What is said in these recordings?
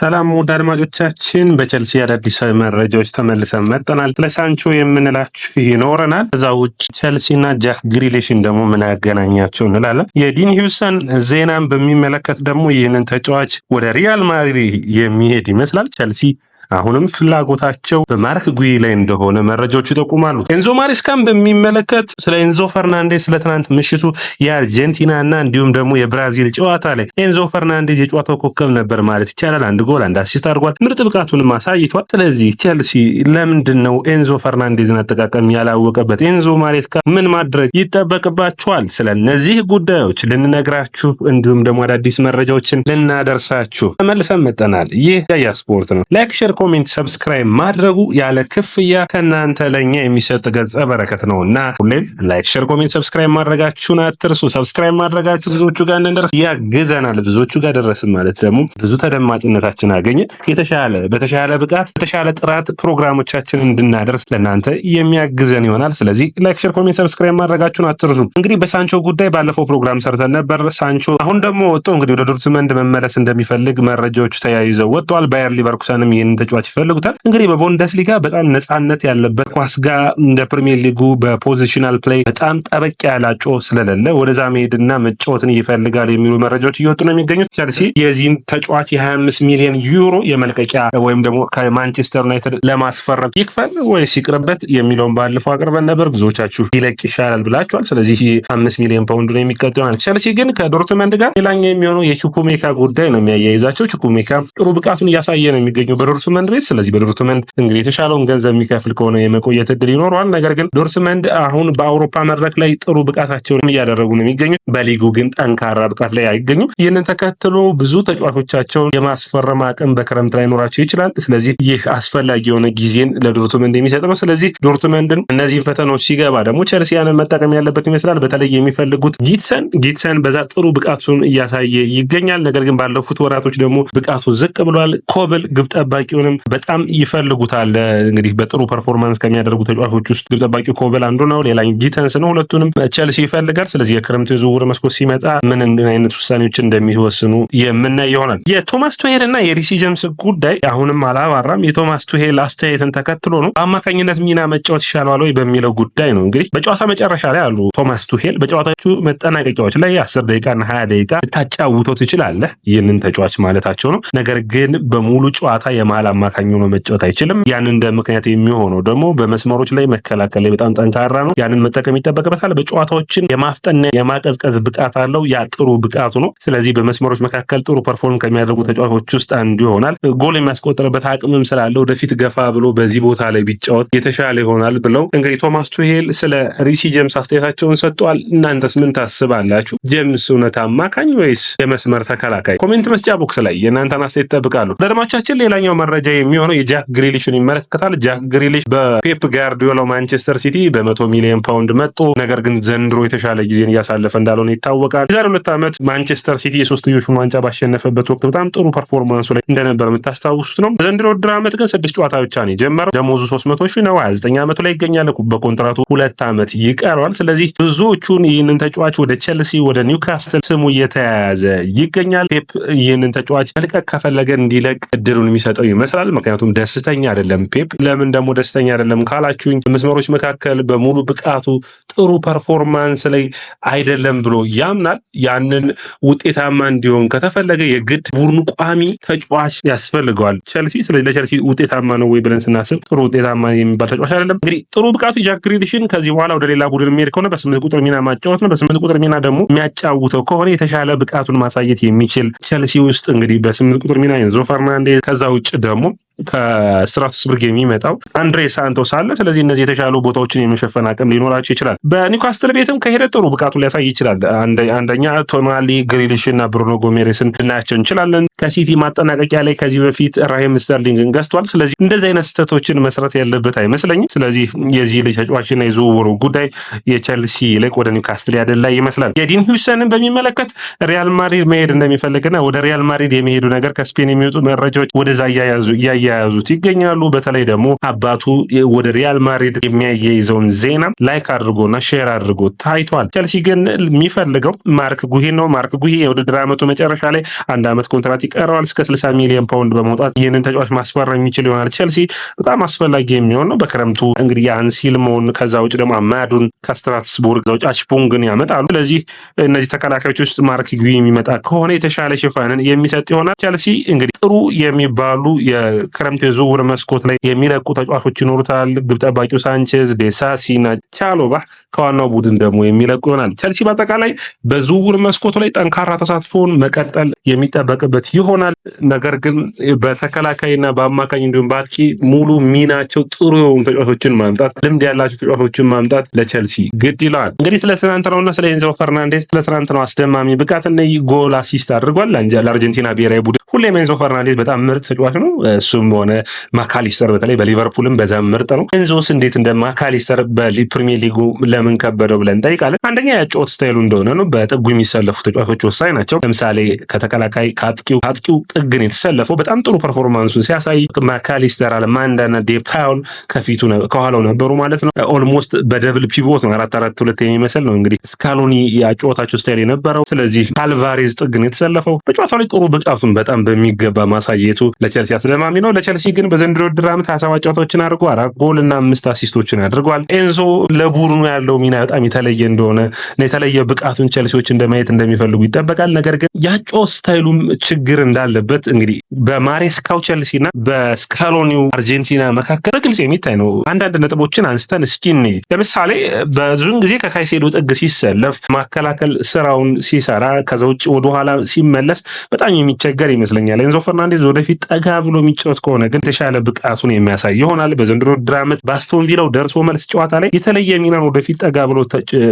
ሰላም ውድ አድማጮቻችን፣ በቸልሲ አዳዲስ መረጃዎች ተመልሰን መጥተናል። ለሳንቾ የምንላችሁ ይኖረናል። ከዛ ውጭ ቸልሲና ጃክ ግሪሊሽን ደግሞ ምን ያገናኛቸው እንላለን። የዲን ሂውሰን ዜናን በሚመለከት ደግሞ ይህንን ተጫዋች ወደ ሪያል ማድሪድ የሚሄድ ይመስላል። ቸልሲ አሁንም ፍላጎታቸው በማርክ ጉይ ላይ እንደሆነ መረጃዎቹ ይጠቁማሉ። ኤንዞ ማሬስካን በሚመለከት ስለ ኤንዞ ፈርናንዴዝ ስለ ትናንት ምሽቱ የአርጀንቲና እና እንዲሁም ደግሞ የብራዚል ጨዋታ ላይ ኤንዞ ፈርናንዴዝ የጨዋታው ኮከብ ነበር ማለት ይቻላል። አንድ ጎል አንድ አሲስት አድርጓል። ምርጥ ብቃቱንም አሳይቷል። ስለዚህ ቸልሲ ለምንድን ነው ኤንዞ ፈርናንዴዝን አጠቃቀም ያላወቀበት? ኤንዞ ማሬስካ ምን ማድረግ ይጠበቅባቸዋል? ስለ እነዚህ ጉዳዮች ልንነግራችሁ እንዲሁም ደግሞ አዳዲስ መረጃዎችን ልናደርሳችሁ ተመልሰን መጠናል። ይህ ያያ ስፖርት ነው። ላይክ፣ ሼር፣ ኮሜንት፣ ሰብስክራይብ ማድረጉ ያለ ክፍያ ከእናንተ ለኛ የሚሰጥ ገጸ በረከት ነውና ሁሌም ላይክ፣ ሼር፣ ኮሜንት፣ ሰብስክራይብ ማድረጋችሁን አትርሱ። ሰብስክራይብ ማድረጋችሁ ብዙዎቹ ጋር እንደርስ ያግዘናል። ብዙዎቹ ጋር ደረስን ማለት ደግሞ ብዙ ተደማጭነታችን አገኘ በተሻለ ብቃት በተሻለ ጥራት ፕሮግራሞቻችን እንድናደርስ ለእናንተ የሚያግዘን ይሆናል። ስለዚህ ላይክ፣ ሼር፣ ኮሜንት፣ ሰብስክራይብ ማድረጋችሁን አትርሱ። እንግዲህ በሳንቾ ጉዳይ ባለፈው ፕሮግራም ሰርተን ነበር። ሳንቾ አሁን ደግሞ ወጥቶ እንግዲህ ወደ ዶርትመንድ መመለስ እንደሚፈልግ መረጃዎቹ ተያይዘው ወጥተዋል። ባየር ሊቨርኩሰንም ይህንን ተጫዋች ይፈልጉታል። እንግዲህ በቡንደስሊጋ በጣም ነፃነት ያለበት ኳስ ጋር እንደ ፕሪሚየር ሊጉ በፖዚሽናል ፕሌይ በጣም ጠበቅ ያለ ጮ ስለሌለ ወደዛ መሄድና መጫወትን ይፈልጋል የሚሉ መረጃዎች እየወጡ ነው የሚገኙት። ቸልሲ የዚህን ተጫዋች የ25 ሚሊዮን ዩሮ የመልቀቂያ ወይም ደግሞ ከማንቸስተር ዩናይትድ ለማስፈረም ይክፈል ወይስ ይቅርበት የሚለውን ባለፈው አቅርበን ነበር። ብዙዎቻችሁ ይለቅ ይሻላል ብላችኋል። ስለዚህ 5 ሚሊዮን ፓውንድ ነው የሚቀጥለው ማለት። ቸልሲ ግን ከዶርትመንድ ጋር ሌላኛው የሚሆነው የቹኩሜካ ጉዳይ ነው የሚያያይዛቸው። ቹኩሜካ ጥሩ ብቃቱን እያሳየ ነው የሚገኘው በዶርትመንድ ቤት። ስለዚህ በዶርትመንድ እንግዲህ የተሻለውን ገንዘብ የሚከፍል ከሆነ የመቆየት እድል ይኖረዋል። ነገር ግን ዶርትመንድ አሁን በአውሮፓ መድረክ ላይ ጥሩ ብቃታቸውን እያደረጉ ነው የሚገኙት። በሊጉ ግን ጠንካራ ብቃት ላይ አይገኙም። ይህንን ተከትሎ ብዙ ተጫዋቾቻቸውን የማስፈረም አቅም በክረምት ላይ ኖራቸው ይችላል። ስለዚህ ይህ አስፈላጊ የሆነ ጊዜን ለዶርትመንድ የሚሰጥ ነው። ስለዚህ ዶርትመንድን እነዚህን ፈተናዎች ሲገባ ደግሞ ቸልሲ ያንን መጠቀም ያለበት ይመስላል። በተለይ የሚፈልጉት ጊትሰን በዛ ጥሩ ብቃቱን እያሳየ ይገኛል። ነገር ግን ባለፉት ወራቶች ደግሞ ብቃቱ ዝቅ ብሏል። ኮብል ግብ ጠባቂውንም በጣም ይፈልጉታል። እንግዲህ በጥሩ ፐርፎርማንስ ከሚያደርጉ ተጫዋቾች ውስጥ ግብ ጠባቂው ኮብል አንዱ ነው። ሌላኛው ጊተንስ ነው። ሁለቱንም ቸልሲ ይፈልጋል። ስለዚህ የክረምቱ የዝውውር መስኮት ሲመጣ ምን አይነት ውሳኔዎች እንደሚወስኑ የምናይ ይሆናል። የቶማስ ቱሄል እና የሪሲ ጀምስ ጉዳይ አሁንም አላባራም። የቶማስ ቱሄል አስተያየትን ተከትሎ ነው በአማካኝነት ሚና መጫወት ይሻላል ወይ በሚለው ጉዳይ ነው። እንግዲህ በጨዋታ መጨረሻ ላይ አሉ ቶማስ ቱሄል በጨዋታዎቹ መጠናቀቂያዎች ላይ 10 ደቂቃና 20 ደቂቃ ልታጫውተው ትችላለህ፣ ይህንን ተጫዋች ማለታቸው ነው። ነገር ግን በሙሉ ጨዋታ የመሃል አማካኝ ሆኖ መጫወት አይችልም። ያን እንደ ምክንያት የሚሆነው ደግሞ በመስመሮች ላይ መከላከል ላይ በጣም ጠንካራ ነው። ያንን መጠቀም ይጠበቅበታል። በጨዋታዎችን የማፍጠን የማቀዝቀዝ ብቃት አለው። ያ ጥሩ ብቃቱ ነው። ስለዚህ በመስመሮች መካከል ጥሩ ፐርፎርም ከሚያደርጉ ተጫዋቾች ውስጥ አንዱ ይሆናል። ጎል የሚያስቆጥርበት አቅምም ስላለው ወደፊት ገፋ ብሎ በዚህ ቦታ ላይ ቢጫወት የተሻለ ይሆናል ብለው እንግዲህ ቶማስ ቱሄል ስለ ሪሲ ጀምስ አስተያየታቸውን ሰጥተዋል። እናንተስ ምን ታስባላችሁ? ጀምስ እውነት አማካኝ ወይስ የመስመር ተከላካይ? ኮሜንት መስጫ ቦክስ ላይ የእናንተን አስተያየት ይጠብቃሉ። ለአድማጮቻችን ሌላኛው መረጃ የሚሆነው የጃክ ግሪሊሽን ይመለከታል። ጃክ ግሪሊሽ በፔፕ ጋርዲዮላ ማንቸስተር ሲቲ በ100 ሚሊዮን ፓውንድ መጥቶ ነገር ግን ዘንድሮ የተሻለ ጊዜን እያሳለፈ እንዳልሆነ ይታወቃል። የዛሬ 2 ዓመት ማንቸስተር ሲቲ የሶስትዮሹን ዋንጫ ባሸነፈበት ወቅት በጣም ጥሩ ፐርፎርማንሱ ላይ እንደነበር የምታስታውሱት ነው። ዘንድሮ ውድድር ዓመት ግን 6 ጨዋታ ብቻ ነው የጀመረው። ደሞዙ 300 ሺህ ነው። 29 ዓመቱ ላይ ይገኛል። በኮንትራቱ 2 ዓመት ይቀረዋል። ስለዚህ ብዙዎቹን ይህንን ተጫዋች ወደ ቸልሲ ወደ ኒውካስትል ስሙ እየተያያዘ ይገኛል። ፔፕ ይህንን ተጫዋች መልቀቅ ከፈለገ እንዲለቅ እድሉን የሚሰጠው ይመስላል። ምክንያቱም ደስተኛ አይደለም ፔፕ። ለምን ደግሞ ደስተኛ አይደለም ካላችሁኝ መስመሮች መካከል በሙሉ ብቃቱ ጥሩ ፐርፎርማንስ ላይ አይደለም ብሎ ያምናል። ያንን ውጤታማ እንዲሆን ከተፈለገ የግድ ቡድኑ ቋሚ ተጫዋች ያስፈልገዋል ቸልሲ። ስለዚህ ለቸልሲ ውጤታማ ነው ወይ ብለን ስናስብ ጥሩ ውጤታማ የሚባል ተጫዋች አይደለም። እንግዲህ ጥሩ ብቃቱ ጃክ ግሪሊሽን ከዚህ በኋላ ወደ ሌላ ቡድን የሚሄድ ከሆነ በ8 ቁጥር ሚና ማጫወት ነው። በ8 ቁጥር ሚና ደግሞ የሚያጫውተው ከሆነ የተሻለ ብቃቱን ማሳየት የሚችል ቸልሲ ውስጥ እንግዲህ በ8 ቁጥር ሚና ኤንዞ ፈርናንዴዝ ከዛ ውጭ ደግሞ ከስትራስቡርግ የሚመጣው አንድሬ ሳንቶስ አለ። ስለዚህ እነዚህ የተሻሉ ቦታዎችን የመሸፈን አቅም ሊኖራቸው ይችላል። በኒውካስትል ቤትም ከሄደ ጥሩ ብቃቱ ሊያሳይ ይችላል። አንደኛ ቶናሊ ግሪሊሽ እና ብሩኖ ጎሜሬስን ልናያቸው እንችላለን። ከሲቲ ማጠናቀቂያ ላይ ከዚህ በፊት ራሂም ስተርሊንግን ገዝቷል። ስለዚህ እንደዚህ አይነት ስህተቶችን መስራት ያለበት አይመስለኝም። ስለዚህ የዚህ ልጅ ተጫዋችና የዝውውሩ ጉዳይ የቸልሲ ይልቅ ወደ ኒውካስትል ያደላ ይመስላል። የዲን ሂውሰንን በሚመለከት ሪያል ማድሪድ መሄድ እንደሚፈልግና ወደ ሪያል ማድሪድ የሚሄዱ ነገር ከስፔን የሚወጡ መረጃዎች ወደዛ እያያዙ እያያዙት ይገኛሉ። በተለይ ደግሞ አባቱ ወደ ሪያል ማድሪድ የሚያያይዘውን ዜና ላይክ አድርጎና ሼር አድርጎ ታይቷል። ቸልሲ ግን የሚፈልገው ማርክ ጉሂ ነው። ማርክ ጉሂ የውድድር ዓመቱ መጨረሻ ላይ 1 ዓመት ኮንትራት ይቀረዋል። እስከ 60 ሚሊዮን ፓውንድ በመውጣት ይህንን ተጫዋች ማስፈረም የሚችል ይሆናል። ቸልሲ በጣም አስፈላጊ የሚሆን ነው። በክረምቱ እንግዲህ የአንሲልሞን ከዛ ውጭ ደግሞ አማዱን ከስትራስቡርግ ከዛ ውጭ አችፑንግን ያመጣሉ። ስለዚህ እነዚህ ተከላካዮች ውስጥ ማርክ ጉሂ የሚመጣ ከሆነ የተሻለ ሽፋንን የሚሰጥ ይሆናል። ቸልሲ እንግዲህ ጥሩ የሚባሉ የክረምቱ የዝውውር መስኮት ላይ የሚለቁ ተጫዋቾች ይኖሩታል። ግብ ጠባቂው ሳንቼዝ፣ ዴሳሲና ቻሎባ ከዋናው ቡድን ደግሞ የሚለቁ ይሆናል። ቸልሲ በአጠቃላይ በዝውውር መስኮቱ ላይ ጠንካራ ተሳትፎን መቀጠል የሚጠበቅበት ይሆናል። ነገር ግን በተከላካይና በአማካኝ እንዲሁም በአጥቂ ሙሉ ሚናቸው ጥሩ የሆኑ ተጫዋቾችን ማምጣት፣ ልምድ ያላቸው ተጫዋቾችን ማምጣት ለቸልሲ ግድ ይለዋል። እንግዲህ ስለ ትናንትናውና ስለ ኤንዞ ፈርናንዴዝ ስለ ትናንትናው አስደማሚ ብቃት እና ጎል አሲስት አድርጓል ለአርጀንቲና ብሔራዊ ቡድን። ሁሌም ኤንዞ ፈርናንዴዝ በጣም ምርጥ ተጫዋች ነው። እሱም ሆነ ማካሊስተር በተለይ በሊቨርፑልም በዛም ምርጥ ነው። ኤንዞስ እንዴት እንደ ማካሊስተር በፕሪሚየር ሊጉ ለምን ከበደው ብለን እንጠይቃለን። አንደኛ የጨዋታ ስታይሉ እንደሆነ ነው። በጥጉ የሚሰለፉ ተጫዋቾች ወሳኝ ናቸው። ለምሳሌ ከተከላካይ ከአጥቂው ጥግን የተሰለፈው በጣም ጥሩ ፐርፎርማንሱን ሲያሳይ ማካሊስተር፣ አለማንዳና ዴፓውል ከፊቱ ከኋላው ነበሩ ማለት ነው። ኦልሞስት በደብል ፒቮት ነው 4-4-2 የሚመስል ነው እንግዲህ ስካሎኒ ያጨዋታቸው ስታይል የነበረው። ስለዚህ አልቫሬዝ ጥግን የተሰለፈው በጨዋታው ላይ ጥሩ ብቃቱን በጣም በሚገባ ማሳየቱ ለቸልሲ አስደማሚ ነው። ለቸልሲ ግን በዘንድሮ ውድድር ዓመት 27 ጨዋታዎችን አድርጎ 4 ጎል እና 5 አሲስቶችን አድርጓል። ኤንዞ ለቡድኑ ያለው ሚና በጣም የተለየ እንደሆነ የተለየ ብቃቱን ቸልሲዎች እንደማየት እንደሚፈልጉ ይጠበቃል። ነገር ግን ያጨዋታ ስታይሉም ችግር እንዳለበት እንግዲህ በማሬስካው ቸልሲና በስካሎኒው አርጀንቲና መካከል በግልጽ የሚታይ ነው። አንዳንድ ነጥቦችን አንስተን እስኪ እንይ። ለምሳሌ ብዙውን ጊዜ ከካይሴዶ ጥግ ሲሰለፍ ማከላከል ስራውን ሲሰራ ከዛ ውጭ ወደኋላ ሲመለስ በጣም የሚቸገር ይመስለኛል። ኤንዞ ፈርናንዴዝ ወደፊት ጠጋ ብሎ የሚጫወት ከሆነ ግን የተሻለ ብቃቱን የሚያሳይ ይሆናል። በዘንድሮ ውድድር ዓመት በአስቶን ቪላው ደርሶ መልስ ጨዋታ ላይ የተለየ ሚናን ወደፊት ጠጋ ብሎ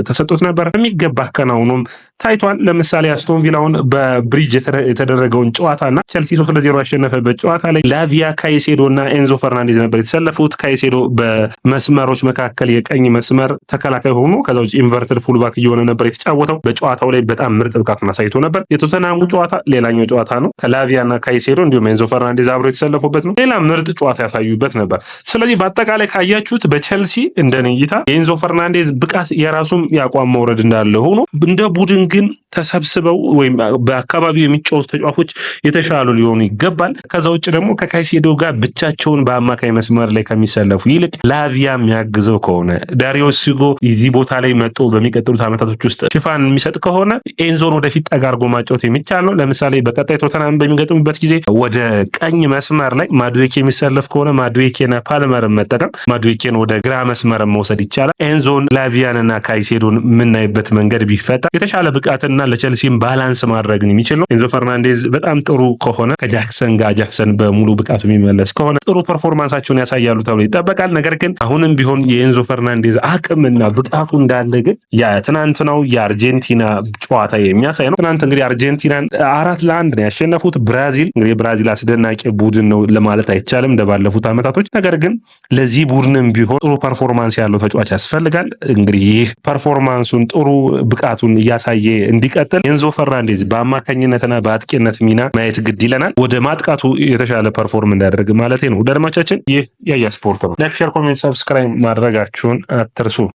ተሰጥቶት ነበር። በሚገባ አከናውኖም ታይቷል። ለምሳሌ አስቶን ቪላውን በብሪጅ የተደረገውን ጨዋታና ቸልሲ 3-0 ያሸነፈበት ጨዋታ ላይ ላቪያ፣ ካይሴዶና ኤንዞ ፈርናንዴዝ ነበር የተሰለፉት። ካይሴዶ በመስመሮች መካከል የቀኝ መስመር ተከላካይ ሆኖ ከዛ ውጭ ኢንቨርትድ ፉልባክ እየሆነ ነበር የተጫወተው። በጨዋታው ላይ በጣም ምርጥ ብቃቱን አሳይቶ ነበር። የቶተናሙ ጨዋታ ሌላኛው ጨዋታ ነው። ከላቪያና ካይሴዶ እንዲሁም ኤንዞ ፈርናንዴዝ አብሮ የተሰለፉበት ነው። ሌላ ምርጥ ጨዋታ ያሳዩበት ነበር። ስለዚህ በአጠቃላይ ካያችሁት በቸልሲ እንደኔ እይታ የኤንዞ ፈርናንዴዝ ብቃት የራሱም ያቋም መውረድ እንዳለ ሆኖ እንደ ቡድን ግን ተሰብስበው ወይም በአካባቢው የሚጫወቱ ተጫዋቾች የተሻሉ ሊሆኑ ይገባል። ከዛ ውጭ ደግሞ ከካይሴዶ ጋር ብቻቸውን በአማካይ መስመር ላይ ከሚሰለፉ ይልቅ ላቪያ የሚያግዘው ከሆነ ዳሪዮ ሲጎ እዚህ ቦታ ላይ መጥቶ በሚቀጥሉት ዓመታቶች ውስጥ ሽፋን የሚሰጥ ከሆነ ኤንዞን ወደፊት ጠጋ አድርጎ ማጫወት የሚቻል ነው። ለምሳሌ በቀጣይ ቶተናም በሚገጥሙበት ጊዜ ወደ ቀኝ መስመር ላይ ማዱዌኬ የሚሰለፍ ከሆነ ማዱዌኬና ፓልመርን መጠቀም፣ ማዱዌኬን ወደ ግራ መስመር መውሰድ ይቻላል። ኤንዞን ላቪያንና ካይሴዶን የምናይበት መንገድ ቢፈታ የተሻለ ብቃትና ለቸልሲም ባላንስ ማድረግን የሚችል ነው። ኤንዞ ፈርናንዴዝ በጣም ጥሩ ከሆነ ከጃክሰን ጋር ጃክሰን በሙሉ ብቃቱ የሚመለስ ከሆነ ጥሩ ፐርፎርማንሳቸውን ያሳያሉ ተብሎ ይጠበቃል። ነገር ግን አሁንም ቢሆን የኤንዞ ፈርናንዴዝ አቅምና ብቃቱ እንዳለ ግን የትናንትናው የአርጀንቲና ጨዋታ የሚያሳይ ነው። ትናንት እንግዲህ አርጀንቲናን 4-1 ነው ያሸነፉት። ብራዚል እንግዲህ ብራዚል አስደናቂ ቡድን ነው ለማለት አይቻልም እንደባለፉት ዓመታቶች። ነገር ግን ለዚህ ቡድንም ቢሆን ጥሩ ፐርፎርማንስ ያለው ተጫዋች ያስፈልጋል። እንግዲህ ይህ ፐርፎርማንሱን ጥሩ ብቃቱን እያሳየ እንዲቀጥል ኤንዞ ፈርናንዴዝ በአማካኝነትና በአጥቂነት ሚና ማየት ግድ ይለናል። ወደ ማጥቃቱ የተሻለ ፐርፎርም እንዳደርግ ማለት ነው። ውድ አድማጮቻችን ይህ ያያ ስፖርት ነው። ላይክ፣ ሼር፣ ኮሜንት፣ ሰብስክራይብ ማድረጋችሁን አትርሱ።